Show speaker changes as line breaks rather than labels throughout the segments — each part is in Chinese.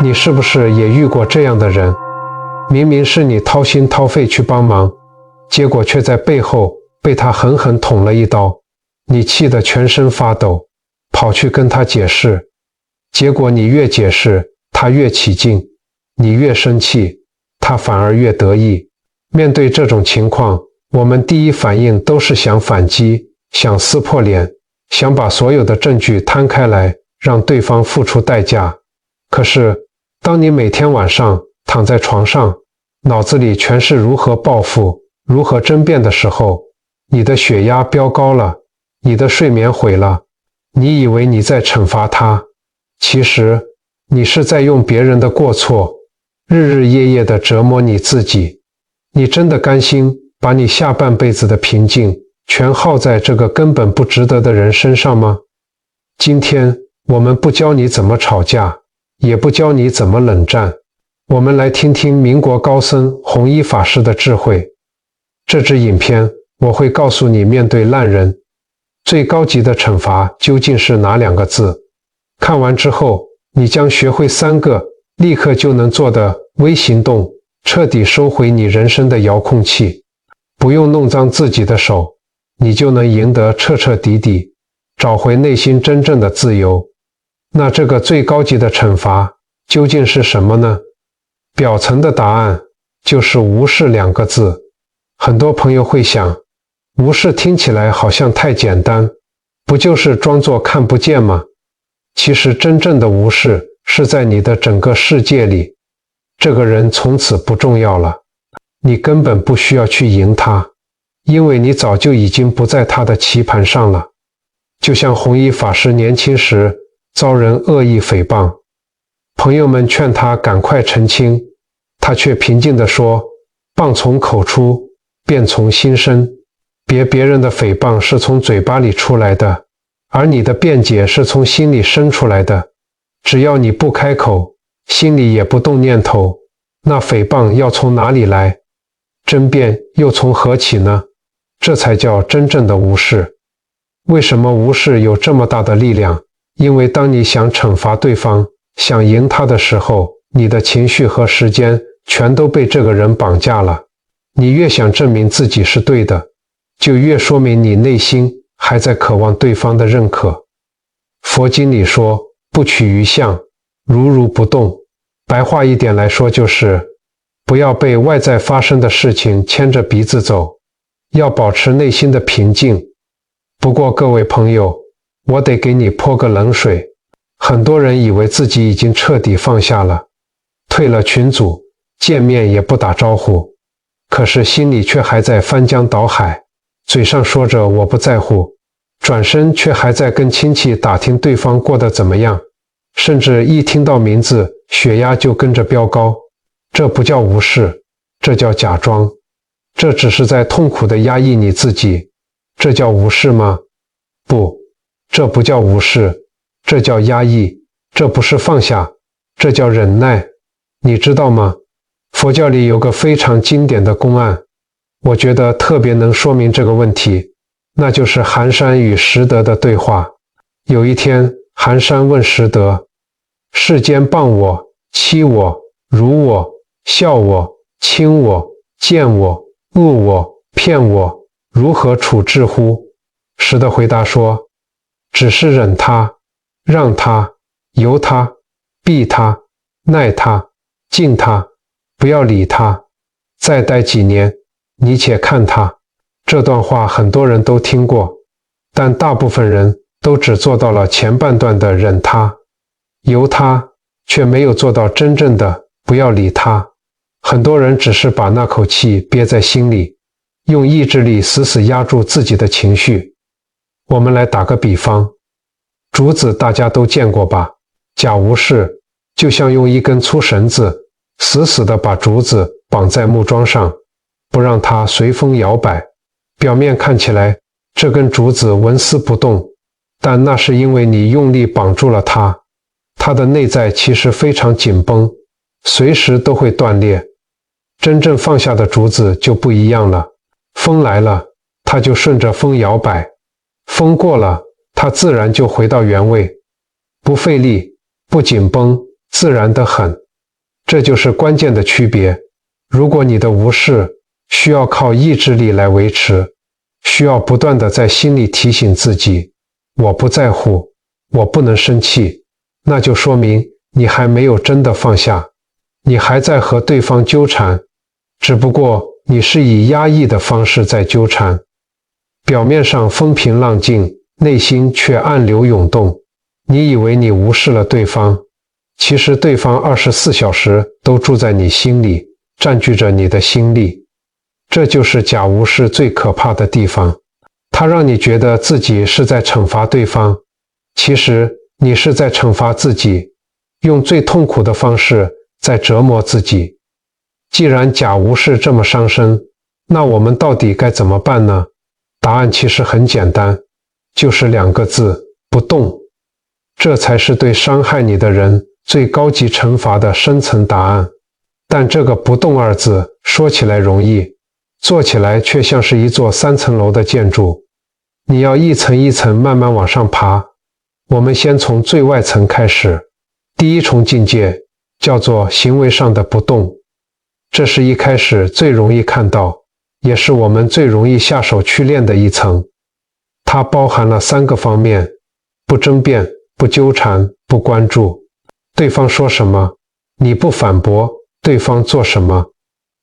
你是不是也遇过这样的人？明明是你掏心掏肺去帮忙，结果却在背后被他狠狠捅了一刀，你气得全身发抖，跑去跟他解释，结果你越解释，他越起劲，你越生气，他反而越得意。面对这种情况，我们第一反应都是想反击，想撕破脸，想把所有的证据摊开来，让对方付出代价。可是，当你每天晚上躺在床上，脑子里全是如何报复、如何争辩的时候，你的血压飙高了，你的睡眠毁了，你以为你在惩罚他，其实你是在用别人的过错，日日夜夜地折磨你自己。你真的甘心把你下半辈子的平静全耗在这个根本不值得的人身上吗？今天我们不教你怎么吵架，也不教你怎么冷战，我们来听听民国高僧弘一法师的智慧。这支影片我会告诉你，面对烂人，最高级的惩罚究竟是哪2个字？看完之后，你将学会3个立刻就能做的微行动，彻底收回你人生的遥控器，不用弄脏自己的手，你就能赢得彻彻底底，找回内心真正的自由。那这个最高级的惩罚究竟是什么呢？表层的答案就是无视2个字。很多朋友会想，无视听起来好像太简单，不就是装作看不见吗？其实真正的无视是在你的整个世界里，这个人从此不重要了，你根本不需要去赢他，因为你早就已经不在他的棋盘上了。就像弘一法师年轻时遭人恶意诽谤，朋友们劝他赶快澄清，他却平静地说，谤从口出，便从心生。别人的诽谤是从嘴巴里出来的，而你的辩解是从心里生出来的。只要你不开口，心里也不动念头，那诽谤要从哪里来？争辩又从何起呢？这才叫真正的无视。为什么无视有这么大的力量？因为当你想惩罚对方，想赢他的时候，你的情绪和时间全都被这个人绑架了。你越想证明自己是对的，就越说明你内心还在渴望对方的认可。佛经里说，不取于相，如不动。白话一点来说就是，不要被外在发生的事情牵着鼻子走，要保持内心的平静。不过各位朋友，我得给你泼个冷水。很多人以为自己已经彻底放下了，退了群组，见面也不打招呼，可是心里却还在翻江倒海，嘴上说着我不在乎，转身却还在跟亲戚打听对方过得怎么样，甚至一听到名字，血压就跟着飙高。这不叫无视，这叫假装，这只是在痛苦地压抑你自己。这叫无视吗？不，这不叫无视，这叫压抑，这不是放下，这叫忍耐。你知道吗？佛教里有个非常经典的公案，我觉得特别能说明这个问题，那就是寒山与拾得的对话。有一天，寒山问拾得，世间谤我、欺我、辱我、笑我、轻我、贱我、恶我、骗我，如何处置乎？拾得回答说，只是忍他，让他，由他，避他，耐他，敬他，不要理他，再待几年，你且看他。这段话很多人都听过，但大部分人都只做到了前半段的忍他，由他，却没有做到真正的不要理他。很多人只是把那口气憋在心里，用意志力死死压住自己的情绪。我们来打个比方，竹子大家都见过吧？假无视，就像用一根粗绳子死死地把竹子绑在木桩上，不让它随风摇摆。表面看起来这根竹子纹丝不动，但那是因为你用力绑住了它，它的内在其实非常紧绷，随时都会断裂。真正放下的竹子就不一样了，风来了，它就顺着风摇摆，风过了，它自然就回到原位，不费力，不紧绷，自然得很。这就是关键的区别。如果你的无视需要靠意志力来维持，需要不断地在心里提醒自己，我不在乎，我不能生气，那就说明你还没有真的放下，你还在和对方纠缠，只不过你是以压抑的方式在纠缠。表面上风平浪静，内心却暗流涌动。你以为你无视了对方，其实对方24小时都住在你心里，占据着你的心力。这就是假无视最可怕的地方，它让你觉得自己是在惩罚对方，其实你是在惩罚自己，用最痛苦的方式在折磨自己。既然假无视这么伤身，那我们到底该怎么办呢？答案其实很简单，就是2个字：不动。这才是对伤害你的人最高级惩罚的深层答案。但这个不动2字说起来容易，做起来却像是一座3层楼的建筑，你要一层一层慢慢往上爬。我们先从最外层开始，第一重境界叫做行为上的不动。这是一开始最容易看到，也是我们最容易下手去练的一层。它包含了3个方面：不争辩，不纠缠，不关注。对方说什么，你不反驳；对方做什么，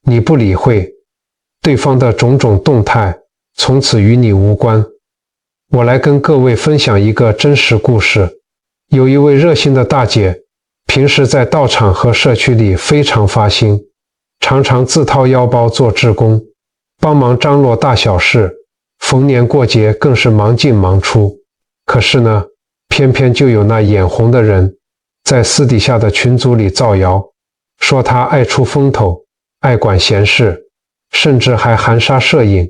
你不理会。对方的种种动态，从此与你无关。我来跟各位分享一个真实故事。有一位热心的大姐，平时在道场和社区里非常发心，常常自掏腰包做志工，帮忙张罗大小事，逢年过节更是忙进忙出。可是呢，偏偏就有那眼红的人，在私底下的群组里造谣，说他爱出风头，爱管闲事，甚至还含沙射影，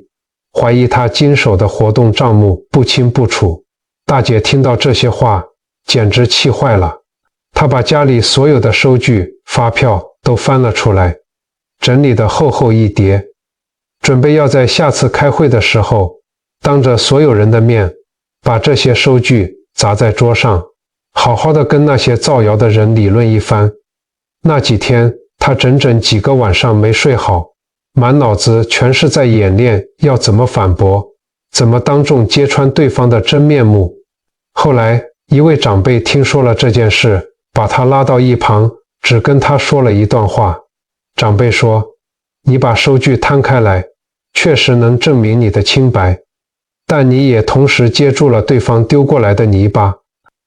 怀疑他经手的活动账目不清不楚。大姐听到这些话，简直气坏了。她把家里所有的收据、发票都翻了出来，整理得厚厚一叠，准备要在下次开会的时候，当着所有人的面，把这些收据砸在桌上，好好的跟那些造谣的人理论一番。那几天，她整整几个晚上没睡好，满脑子全是在演练要怎么反驳，怎么当众揭穿对方的真面目。后来，一位长辈听说了这件事，把他拉到一旁，只跟他说了一段话。长辈说：“你把收据摊开来，确实能证明你的清白，但你也同时接住了对方丢过来的泥巴。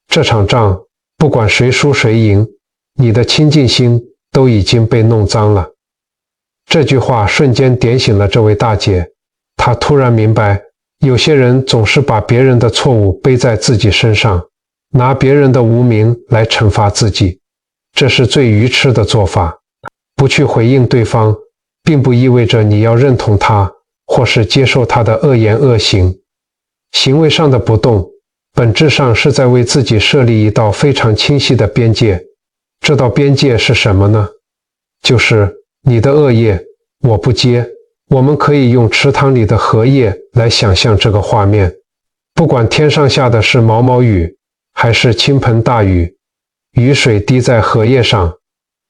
这场仗，不管谁输谁赢，你的亲近心都已经被弄脏了。”这句话瞬间点醒了这位大姐，她突然明白，有些人总是把别人的错误背在自己身上，拿别人的无名来惩罚自己，这是最愚痴的做法。不去回应对方，并不意味着你要认同他，或是接受他的恶言恶行。行为上的不动，本质上是在为自己设立一道非常清晰的边界。这道边界是什么呢？就是你的恶业，我不接。我们可以用池塘里的荷叶来想象这个画面，不管天上下的是毛毛雨，还是倾盆大雨，雨水滴在荷叶上，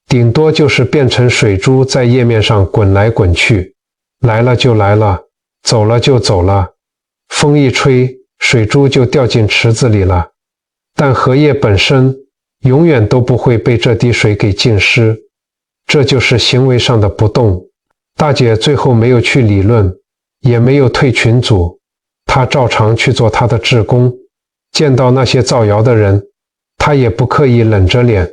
顶多就是变成水珠在叶面上滚来滚去，来了就来了，走了就走了，风一吹，水珠就掉进池子里了。但荷叶本身永远都不会被这滴水给浸湿，这就是行为上的不动。大姐最后没有去理论，也没有退群组，她照常去做她的志工。见到那些造谣的人，她也不刻意冷着脸，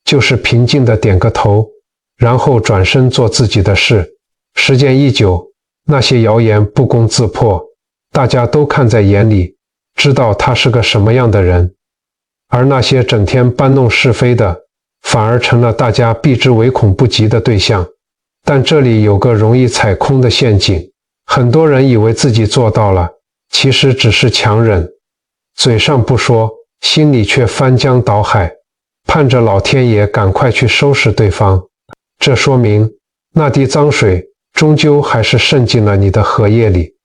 就是平静地点个头，然后转身做自己的事。时间一久，那些谣言不攻自破，大家都看在眼里，知道他是个什么样的人。而那些整天搬弄是非的，反而成了大家避之唯恐不及的对象。但这里有个容易踩空的陷阱，很多人以为自己做到了，其实只是强忍，嘴上不说，心里却翻江倒海，盼着老天爷赶快去收拾对方。这说明那滴脏水终究还是渗进了你的荷叶里。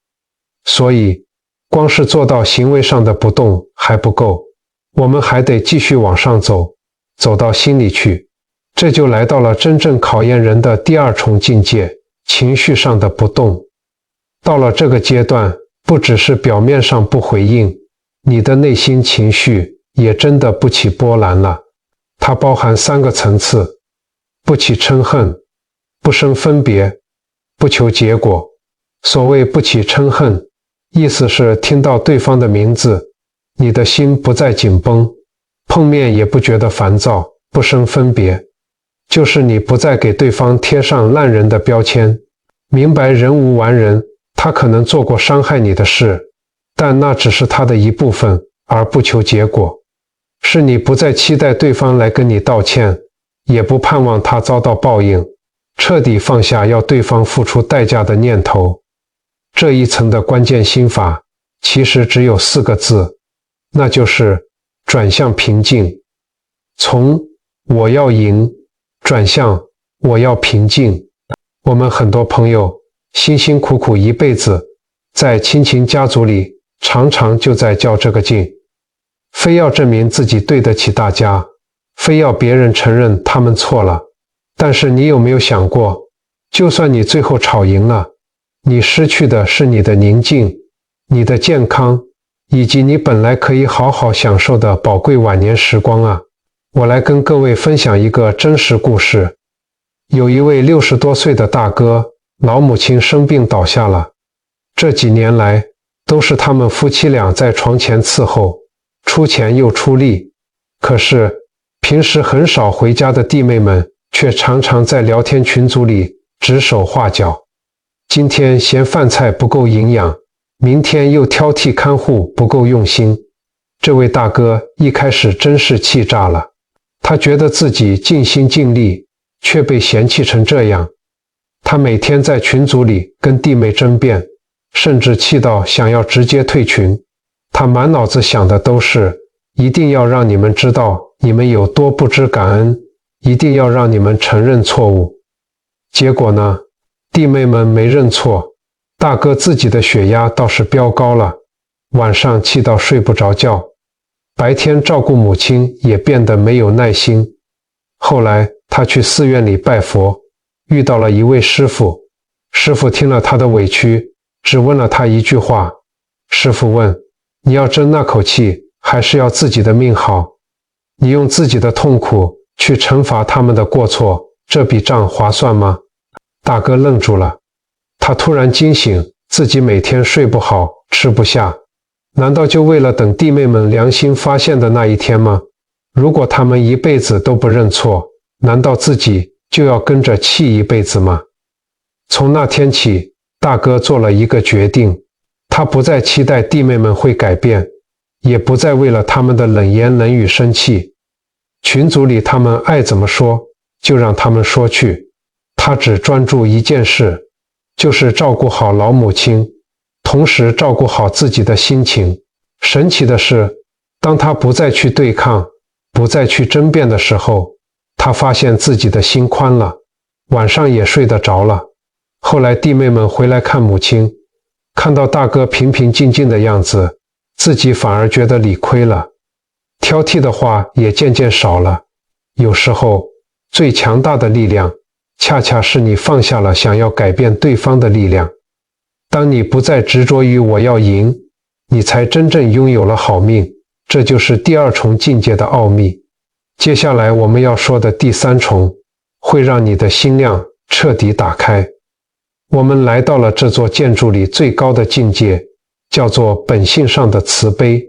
所以，光是做到行为上的不动还不够，我们还得继续往上走，走到心里去。这就来到了真正考验人的第二重境界，情绪上的不动。到了这个阶段，不只是表面上不回应，你的内心情绪也真的不起波澜了。它包含3个层次：不起嗔恨，不生分别，不求结果。所谓不起嗔恨，意思是听到对方的名字，你的心不再紧绷，碰面也不觉得烦躁，不生分别，就是你不再给对方贴上烂人的标签，明白人无完人，他可能做过伤害你的事，但那只是他的一部分，而不求结果。是你不再期待对方来跟你道歉，也不盼望他遭到报应，彻底放下要对方付出代价的念头。这一层的关键心法其实只有4个字，那就是转向平静。从我要赢转向我要平静。我们很多朋友辛辛苦苦一辈子，在亲情家族里常常就在较这个劲，非要证明自己对得起大家，非要别人承认他们错了。但是你有没有想过，就算你最后吵赢了，你失去的是你的宁静、你的健康，以及你本来可以好好享受的宝贵晚年时光啊！我来跟各位分享一个真实故事。有一位60多岁的大哥，老母亲生病倒下了，这几年来都是他们夫妻俩在床前伺候，出钱又出力。可是平时很少回家的弟妹们却常常在聊天群组里指手画脚，今天嫌饭菜不够营养，明天又挑剔看护不够用心。这位大哥一开始真是气炸了，他觉得自己尽心尽力，却被嫌弃成这样。他每天在群组里跟弟妹争辩，甚至气到想要直接退群。他满脑子想的都是，一定要让你们知道你们有多不知感恩，一定要让你们承认错误。结果呢，弟妹们没认错，大哥自己的血压倒是飙高了，晚上气到睡不着觉，白天照顾母亲也变得没有耐心。后来他去寺院里拜佛，遇到了一位师父。师父听了他的委屈，只问了他一句话。师父问：你要争那口气，还是要自己的命好？你用自己的痛苦去惩罚他们的过错，这笔账划算吗？大哥愣住了，他突然惊醒，自己每天睡不好，吃不下，难道就为了等弟妹们良心发现的那一天吗？如果他们一辈子都不认错，难道自己就要跟着气一辈子吗？从那天起，大哥做了一个决定，他不再期待弟妹们会改变，也不再为了他们的冷言冷语生气。群组里他们爱怎么说，就让他们说去。他只专注一件事，就是照顾好老母亲，同时照顾好自己的心情。神奇的是，当他不再去对抗，不再去争辩的时候，他发现自己的心宽了，晚上也睡得着了。后来弟妹们回来看母亲，看到大哥平平静静的样子，自己反而觉得理亏了，挑剔的话也渐渐少了。有时候最强大的力量，恰恰是你放下了想要改变对方的力量。当你不再执着于我要赢，你才真正拥有了好命。这就是第2重境界的奥秘。接下来我们要说的第3重，会让你的心量彻底打开。我们来到了这座建筑里最高的境界，叫做本性上的慈悲。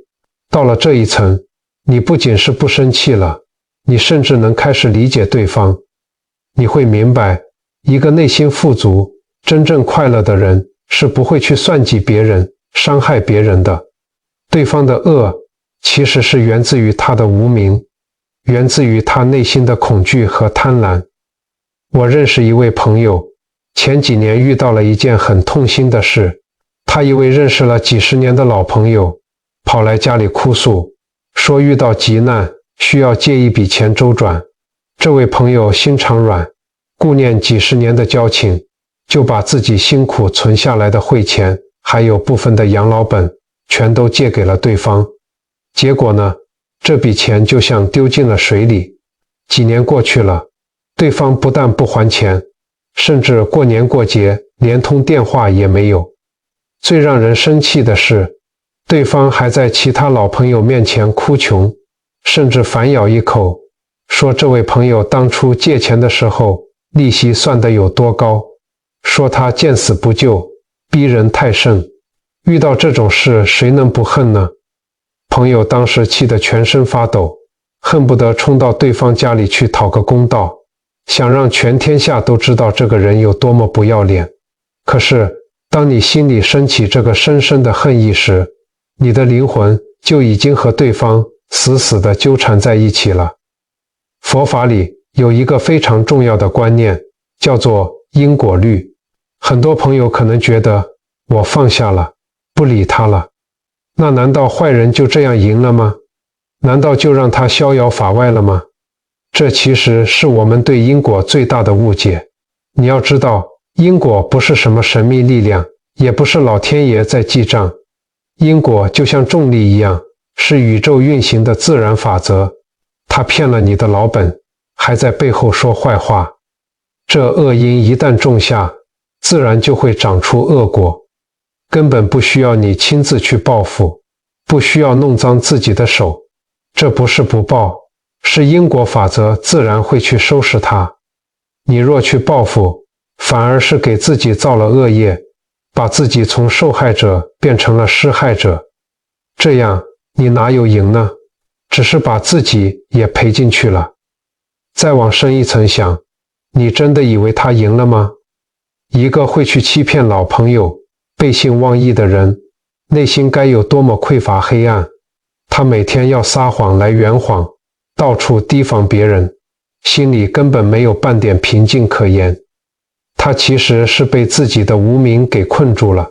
到了这一层，你不仅是不生气了，你甚至能开始理解对方。你会明白，一个内心富足、真正快乐的人是不会去算计别人、伤害别人的。对方的恶其实是源自于他的无明，源自于他内心的恐惧和贪婪。我认识一位朋友，前几年遇到了一件很痛心的事。他一位认识了几十年的老朋友跑来家里哭诉，说遇到急难，需要借一笔钱周转。这位朋友心肠软，顾念几十年的交情，就把自己辛苦存下来的汇钱，还有部分的养老本，全都借给了对方。结果呢，这笔钱就像丢进了水里。几年过去了，对方不但不还钱，甚至过年过节连通电话也没有。最让人生气的是，对方还在其他老朋友面前哭穷，甚至反咬一口，说这位朋友当初借钱的时候利息算得有多高，说他见死不救，逼人太甚。遇到这种事，谁能不恨呢？朋友当时气得全身发抖，恨不得冲到对方家里去讨个公道，想让全天下都知道这个人有多么不要脸。可是当你心里升起这个深深的恨意时，你的灵魂就已经和对方死死地纠缠在一起了。佛法里有一个非常重要的观念，叫做因果律。很多朋友可能觉得，我放下了，不理他了，那难道坏人就这样赢了吗？难道就让他逍遥法外了吗？这其实是我们对因果最大的误解。你要知道，因果不是什么神秘力量，也不是老天爷在记账。因果就像重力一样，是宇宙运行的自然法则。他骗了你的老本，还在背后说坏话。这恶因一旦种下，自然就会长出恶果。根本不需要你亲自去报复，不需要弄脏自己的手。这不是不报，是因果法则自然会去收拾它。你若去报复，反而是给自己造了恶业，把自己从受害者变成了施害者。这样你哪有赢呢？只是把自己也赔进去了。再往深一层想，你真的以为他赢了吗？一个会去欺骗老朋友、背信忘义的人，内心该有多么匮乏黑暗。他每天要撒谎来圆谎，到处提防别人，心里根本没有半点平静可言。他其实是被自己的无明给困住了，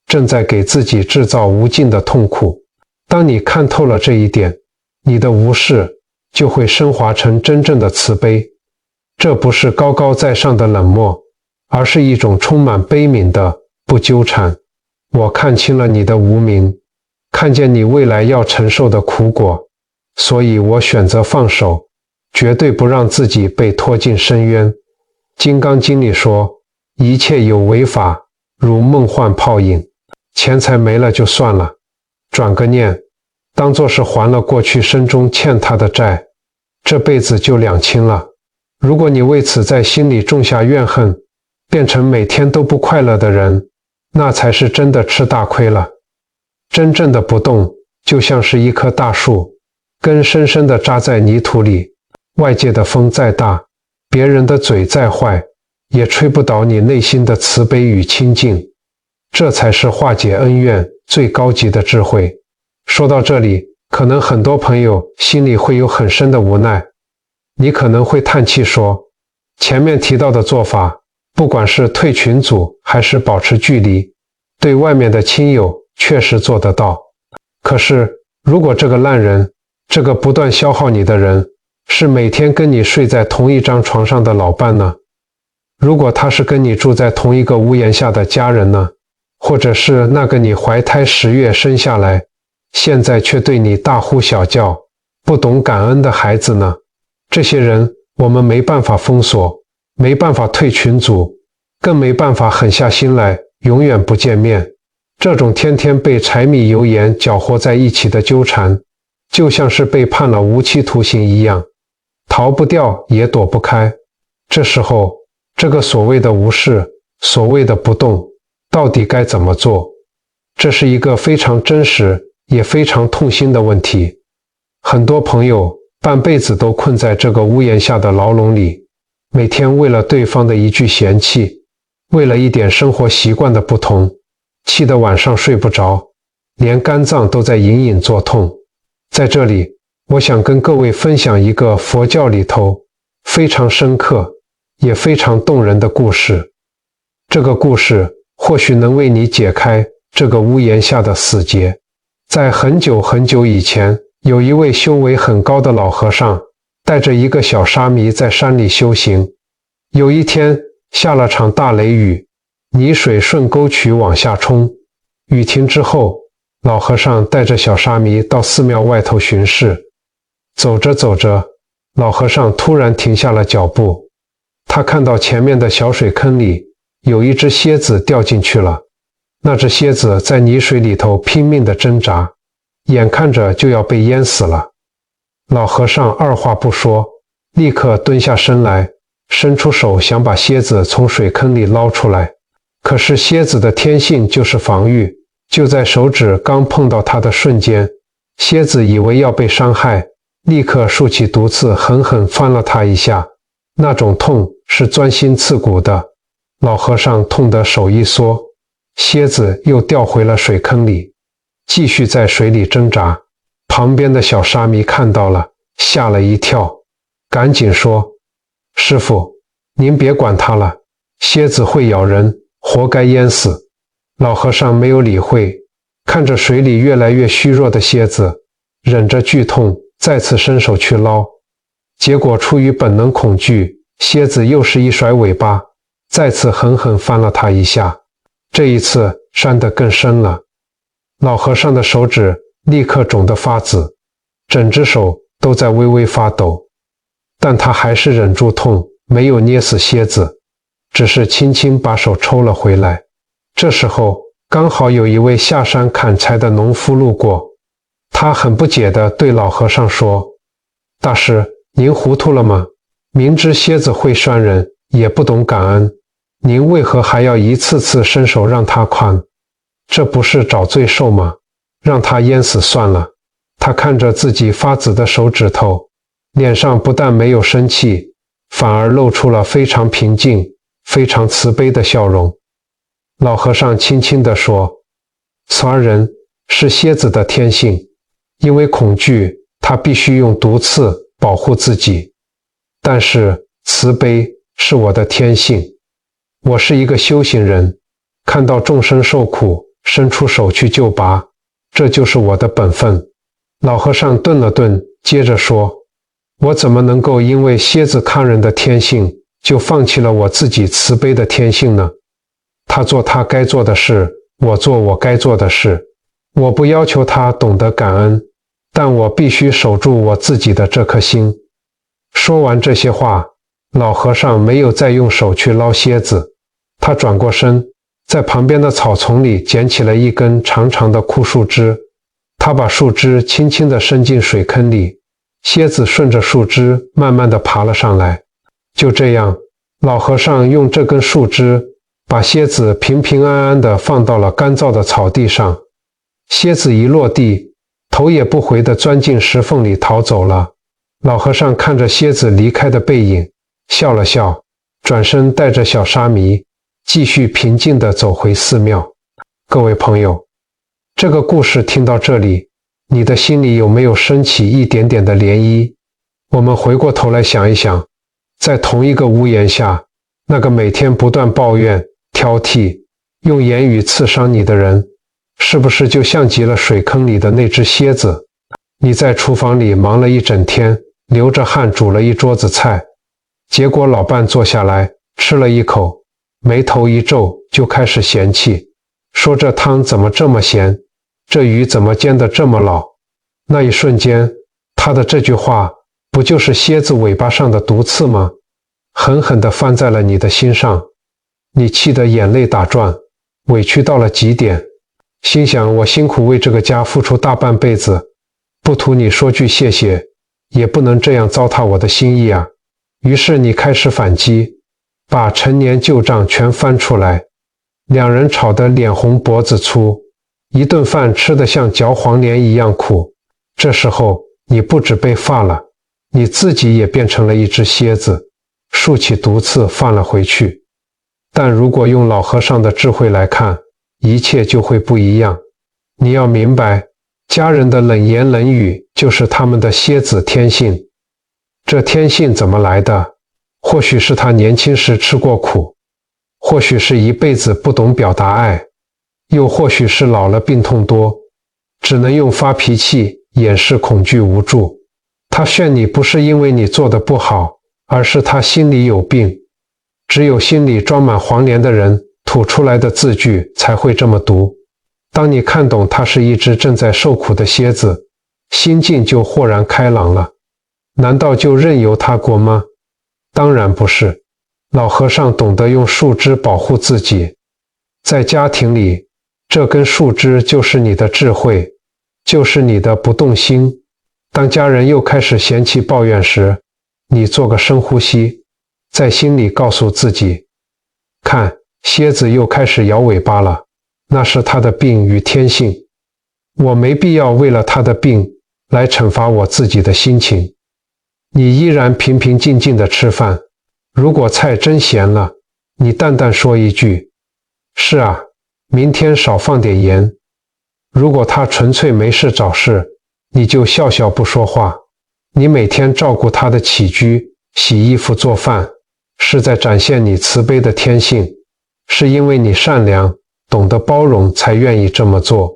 正在给自己制造无尽的痛苦。当你看透了这一点，你的无视就会升华成真正的慈悲。这不是高高在上的冷漠，而是一种充满悲悯的不纠缠。我看清了你的无明，看见你未来要承受的苦果，所以我选择放手，绝对不让自己被拖进深渊。金刚经里说，一切有为法，如梦幻泡影，钱财没了就算了，转个念，当作是还了过去生中欠他的债，这辈子就两清了。如果你为此在心里种下怨恨，变成每天都不快乐的人，那才是真的吃大亏了。真正的不动，就像是一棵大树，根深深地扎在泥土里，外界的风再大，别人的嘴再坏，也吹不倒你内心的慈悲与清净。这才是化解恩怨最高级的智慧。说到这里，可能很多朋友心里会有很深的无奈。你可能会叹气说，前面提到的做法，不管是退群组还是保持距离，对外面的亲友确实做得到。可是，如果这个烂人，这个不断消耗你的人，是每天跟你睡在同一张床上的老伴呢？如果他是跟你住在同一个屋檐下的家人呢？或者是那个你怀胎10月生下来，现在却对你大呼小叫，不懂感恩的孩子呢？这些人我们没办法封锁，没办法退群组，更没办法狠下心来永远不见面。这种天天被柴米油盐搅和在一起的纠缠，就像是被判了无期徒刑一样，逃不掉也躲不开。这时候，这个所谓的无视，所谓的不动，到底该怎么做？这是一个非常真实也非常痛心的问题。很多朋友半辈子都困在这个屋檐下的牢笼里，每天为了对方的一句嫌弃，为了一点生活习惯的不同，气得晚上睡不着，连肝脏都在隐隐作痛。在这里，我想跟各位分享一个佛教里头非常深刻也非常动人的故事。这个故事或许能为你解开这个屋檐下的死结。在很久很久以前，有一位修为很高的老和尚，带着一个小沙弥在山里修行。有一天下了场大雷雨，泥水顺沟渠往下冲。雨停之后，老和尚带着小沙弥到寺庙外头巡视。走着走着，老和尚突然停下了脚步，他看到前面的小水坑里有一只蝎子掉进去了，那只蝎子在泥水里头拼命地挣扎，眼看着就要被淹死了。老和尚二话不说，立刻蹲下身来，伸出手想把蝎子从水坑里捞出来。可是蝎子的天性就是防御，就在手指刚碰到它的瞬间，蝎子以为要被伤害，立刻竖起毒刺狠狠翻了它一下，那种痛是钻心刺骨的。老和尚痛得手一缩，蝎子又掉回了水坑里，继续在水里挣扎。旁边的小沙弥看到了，吓了一跳，赶紧说：师父，您别管它了，蝎子会咬人，活该淹死。老和尚没有理会，看着水里越来越虚弱的蝎子，忍着剧痛再次伸手去捞，结果出于本能恐惧，蝎子又是一甩尾巴，再次狠狠翻了他一下，这一次扇得更深了。老和尚的手指立刻肿得发紫，整只手都在微微发抖，但他还是忍住痛，没有捏死蝎子，只是轻轻把手抽了回来。这时候刚好有一位下山砍柴的农夫路过，他很不解地对老和尚说：大师，您糊涂了吗？明知蝎子会拴人，也不懂感恩，您为何还要一次次伸手让它宽？这不是找罪受吗？让它淹死算了。他看着自己发紫的手指头，脸上不但没有生气，反而露出了非常平静、非常慈悲的笑容。老和尚轻轻地说：传人是蝎子的天性，因为恐惧，他必须用毒刺保护自己。但是慈悲是我的天性，我是一个修行人，看到众生受苦，伸出手去救拔，这就是我的本分。老和尚顿了顿，接着说：我怎么能够因为蝎子看人的天性，就放弃了我自己慈悲的天性呢？他做他该做的事，我做我该做的事，我不要求他懂得感恩，但我必须守住我自己的这颗心。说完这些话，老和尚没有再用手去捞蝎子，他转过身，在旁边的草丛里捡起了一根长长的枯树枝，他把树枝轻轻地伸进水坑里，蝎子顺着树枝慢慢地爬了上来。就这样，老和尚用这根树枝把蝎子平平安安地放到了干燥的草地上。蝎子一落地，头也不回地钻进石缝里逃走了。老和尚看着蝎子离开的背影，笑了笑，转身带着小沙弥继续平静地走回寺庙。各位朋友，这个故事听到这里，你的心里有没有升起一点点的涟漪？我们回过头来想一想，在同一个屋檐下，那个每天不断抱怨、挑剔、用言语刺伤你的人，是不是就像极了水坑里的那只蝎子？你在厨房里忙了一整天，流着汗煮了一桌子菜，结果老伴坐下来吃了一口，眉头一皱就开始嫌弃，说这汤怎么这么咸，这鱼怎么煎得这么老。那一瞬间，他的这句话不就是蝎子尾巴上的毒刺吗？狠狠地翻在了你的心上，你气得眼泪打转，委屈到了极点，心想我辛苦为这个家付出大半辈子，不图你说句谢谢，也不能这样糟蹋我的心意啊。于是你开始反击，把陈年旧账全翻出来，两人吵得脸红脖子粗，一顿饭吃得像嚼黄连一样苦。这时候你不止被罚了，你自己也变成了一只蝎子，竖起毒刺放了回去。但如果用老和尚的智慧来看，一切就会不一样。你要明白，家人的冷言冷语就是他们的蝎子天性。这天性怎么来的？或许是他年轻时吃过苦，或许是一辈子不懂表达爱，又或许是老了病痛多，只能用发脾气掩饰恐惧无助。他劝你不是因为你做得不好，而是他心里有病。只有心里装满黄连的人，吐出来的字句才会这么毒。当你看懂它是一只正在受苦的蝎子，心境就豁然开朗了。难道就任由它过吗？当然不是。老和尚懂得用树枝保护自己。在家庭里，这根树枝就是你的智慧，就是你的不动心。当家人又开始嫌弃抱怨时，你做个深呼吸，在心里告诉自己，看，蝎子又开始摇尾巴了，那是它的病与天性。我没必要为了它的病来惩罚我自己的心情。你依然平平静静地吃饭，如果菜真咸了，你淡淡说一句，是啊，明天少放点盐。如果他纯粹没事找事，你就笑笑不说话。你每天照顾他的起居，洗衣服做饭，是在展现你慈悲的天性，是因为你善良，懂得包容才愿意这么做。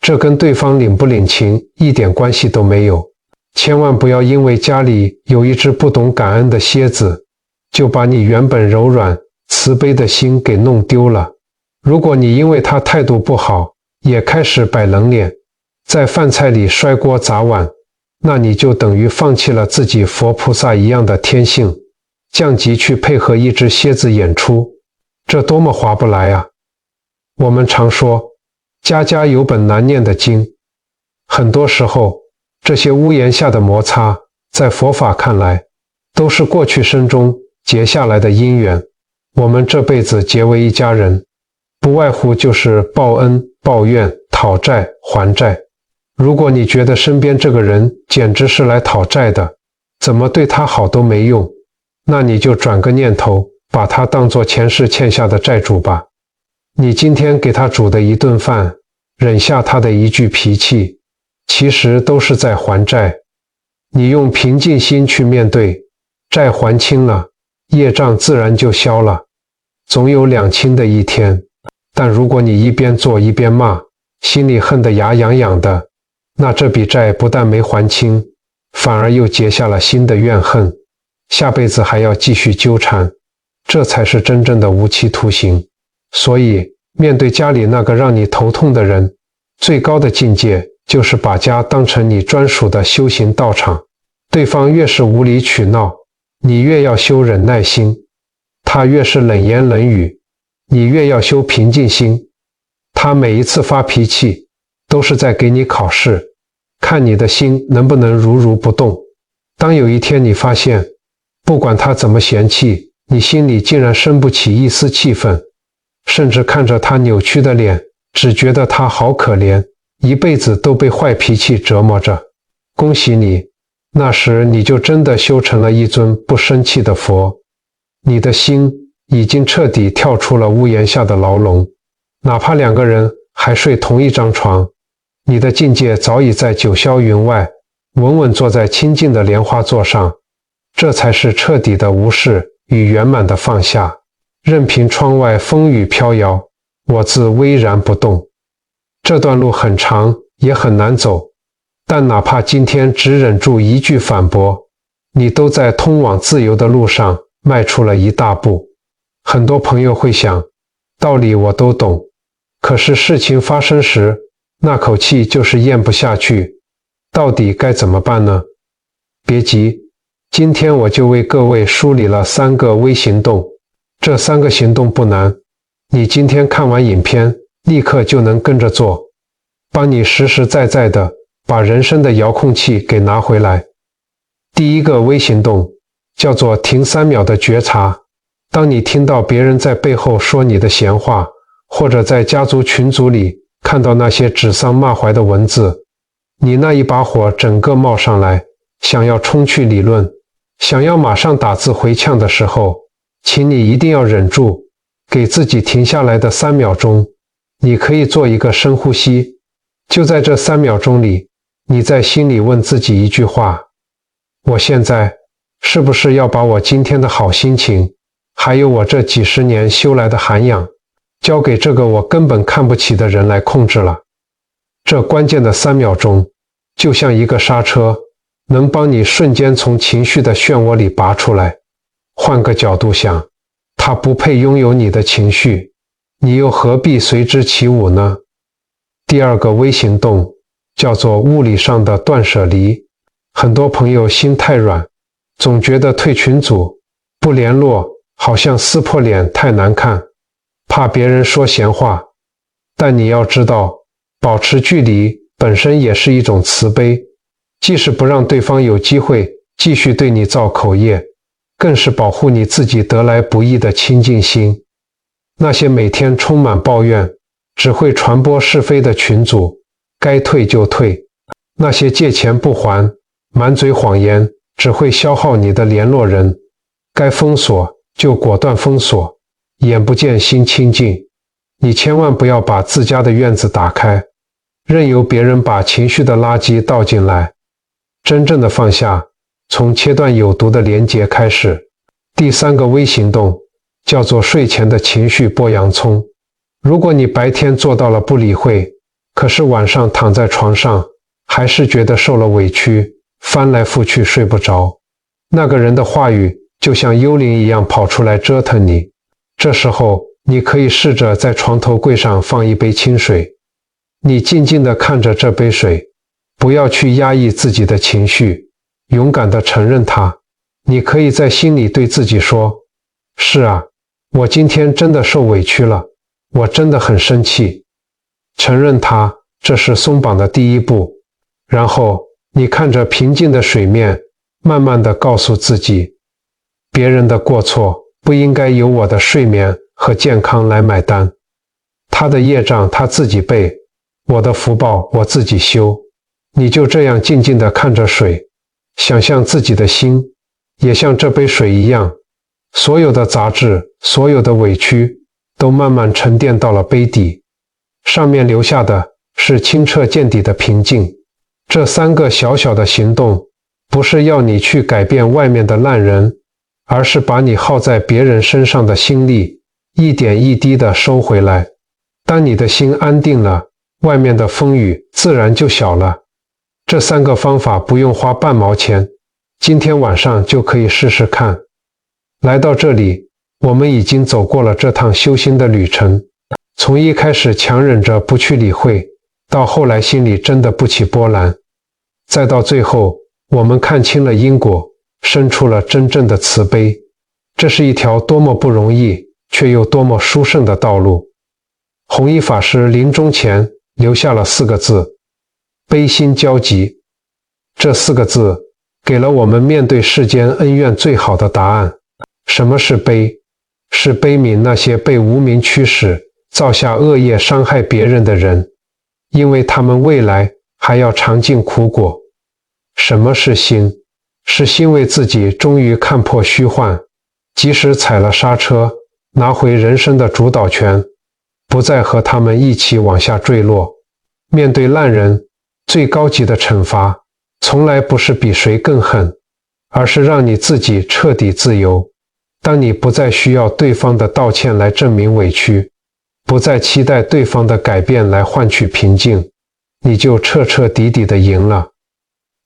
这跟对方领不领情一点关系都没有。千万不要因为家里有一只不懂感恩的蝎子，就把你原本柔软慈悲的心给弄丢了。如果你因为他态度不好，也开始摆冷脸，在饭菜里摔锅砸碗，那你就等于放弃了自己佛菩萨一样的天性，降级去配合一只蝎子演出，这多么划不来啊！我们常说，家家有本难念的经，很多时候，这些屋檐下的摩擦，在佛法看来，都是过去生中结下来的因缘。我们这辈子结为一家人，不外乎就是报恩、报怨、讨债、还债。如果你觉得身边这个人简直是来讨债的，怎么对他好都没用，那你就转个念头，把他当作前世欠下的债主吧。你今天给他煮的一顿饭，忍下他的一句脾气，其实都是在还债。你用平静心去面对，债还清了，业障自然就消了，总有两清的一天。但如果你一边做一边骂，心里恨得牙痒痒的，那这笔债不但没还清，反而又结下了新的怨恨，下辈子还要继续纠缠，这才是真正的无期徒刑。所以，面对家里那个让你头痛的人，最高的境界就是把家当成你专属的修行道场。对方越是无理取闹，你越要修忍耐心；他越是冷言冷语，你越要修平静心。他每一次发脾气，都是在给你考试，看你的心能不能如如不动。当有一天你发现，不管他怎么嫌弃，你心里竟然生不起一丝气愤，甚至看着他扭曲的脸，只觉得他好可怜，一辈子都被坏脾气折磨着。恭喜你，那时你就真的修成了一尊不生气的佛，你的心已经彻底跳出了屋檐下的牢笼。哪怕两个人还睡同一张床，你的境界早已在九霄云外，稳稳坐在清净的莲花座上。这才是彻底的无视与圆满的放下，任凭窗外风雨飘摇，我自巍然不动。这段路很长，也很难走，但哪怕今天只忍住一句反驳，你都在通往自由的路上迈出了一大步。很多朋友会想，道理我都懂，可是事情发生时，那口气就是咽不下去，到底该怎么办呢？别急，今天我就为各位梳理了3个微行动，这3个行动不难，你今天看完影片，立刻就能跟着做，帮你实实在在的把人生的遥控器给拿回来。第一个微行动叫做停3秒的觉察。当你听到别人在背后说你的闲话，或者在家族群组里看到那些指桑骂槐的文字，你那一把火整个冒上来，想要冲去理论，想要马上打字回呛的时候，请你一定要忍住，给自己停下来的3秒钟。你可以做一个深呼吸，就在这3秒钟里，你在心里问自己一句话：我现在是不是要把我今天的好心情，还有我这几十年修来的涵养，交给这个我根本看不起的人来控制了？这关键的3秒钟，就像一个刹车，能帮你瞬间从情绪的漩涡里拔出来。换个角度想，他不配拥有你的情绪，你又何必随之起舞呢？第二个微行动叫做物理上的断舍离。很多朋友心太软，总觉得退群组不联络好像撕破脸太难看，怕别人说闲话。但你要知道，保持距离本身也是一种慈悲，既是不让对方有机会继续对你造口业，更是保护你自己得来不易的清净心。那些每天充满抱怨，只会传播是非的群组，该退就退；那些借钱不还，满嘴谎言，只会消耗你的联络人，该封锁就果断封锁，眼不见心清净。你千万不要把自家的院子打开，任由别人把情绪的垃圾倒进来。真正的放下，从切断有毒的连结开始。第3个微行动叫做睡前的情绪剥洋葱。如果你白天做到了不理会，可是晚上躺在床上还是觉得受了委屈，翻来覆去睡不着，那个人的话语就像幽灵一样跑出来折腾你。这时候你可以试着在床头柜上放一杯清水，你静静地看着这杯水，不要去压抑自己的情绪，勇敢地承认它。你可以在心里对自己说，是啊，我今天真的受委屈了，我真的很生气。承认它，这是松绑的第一步。然后你看着平静的水面，慢慢地告诉自己，别人的过错不应该由我的睡眠和健康来买单，他的业障他自己背，我的福报我自己修。你就这样静静地看着水，想象自己的心也像这杯水一样，所有的杂质，所有的委屈都慢慢沉淀到了杯底，上面留下的是清澈见底的平静。这3个小小的行动不是要你去改变外面的烂人，而是把你耗在别人身上的心力一点一滴地收回来。当你的心安定了，外面的风雨自然就小了。这3个方法不用花半毛钱，今天晚上就可以试试看。来到这里，我们已经走过了这趟修心的旅程，从一开始强忍着不去理会，到后来心里真的不起波澜，再到最后我们看清了因果，生出了真正的慈悲。这是一条多么不容易却又多么殊胜的道路。弘一法师临终前留下了4个字，悲心交集。这4个字给了我们面对世间恩怨最好的答案。什么是悲？是悲悯那些被无明驱使造下恶业伤害别人的人，因为他们未来还要尝尽苦果。什么是心？是欣慰自己终于看破虚幻，即使踩了刹车，拿回人生的主导权，不再和他们一起往下坠落。面对烂人，最高级的惩罚从来不是比谁更狠，而是让你自己彻底自由。当你不再需要对方的道歉来证明委屈，不再期待对方的改变来换取平静，你就彻彻底底的赢了。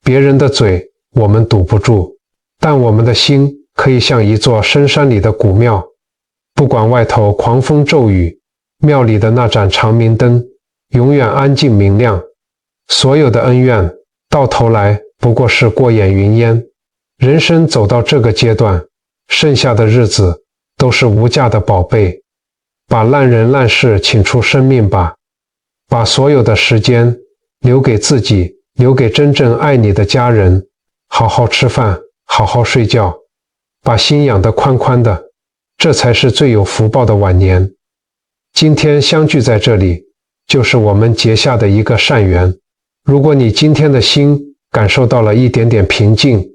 别人的嘴我们堵不住，但我们的心可以像一座深山里的古庙，不管外头狂风骤雨，庙里的那盏长明灯永远安静明亮。所有的恩怨到头来不过是过眼云烟。人生走到这个阶段，剩下的日子都是无价的宝贝。把烂人烂事请出生命吧，把所有的时间留给自己，留给真正爱你的家人，好好吃饭，好好睡觉，把心养得宽宽的，这才是最有福报的晚年。今天相聚在这里，就是我们结下的一个善缘。如果你今天的心感受到了一点点平静，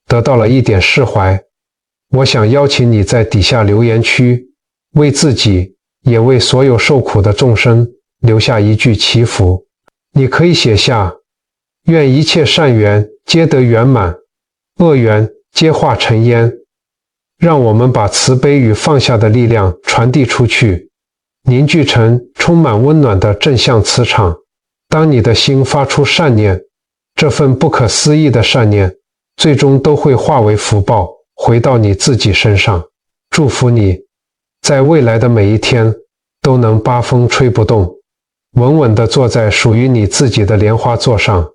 得到了一点释怀，我想邀请你在底下留言区，为自己也为所有受苦的众生留下一句祈福。你可以写下，愿一切善缘皆得圆满，恶缘皆化成烟。让我们把慈悲与放下的力量传递出去，凝聚成充满温暖的正向磁场。当你的心发出善念，这份不可思议的善念最终都会化为福报，回到你自己身上。祝福你在未来的每一天都能八风吹不动，稳稳地坐在属于你自己的莲花座上。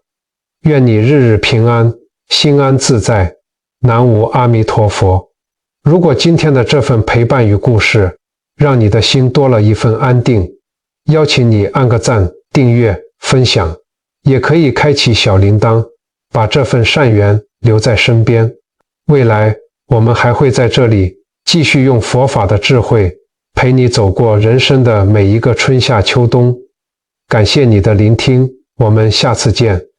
愿你日日平安，心安自在。南无阿弥陀佛。如果今天的这份陪伴与故事让你的心多了一份安定，邀请你按个赞、订阅、分享，也可以开启小铃铛，把这份善缘留在身边。未来我们还会在这里继续用佛法的智慧陪你走过人生的每一个春夏秋冬。感谢你的聆听，我们下次见。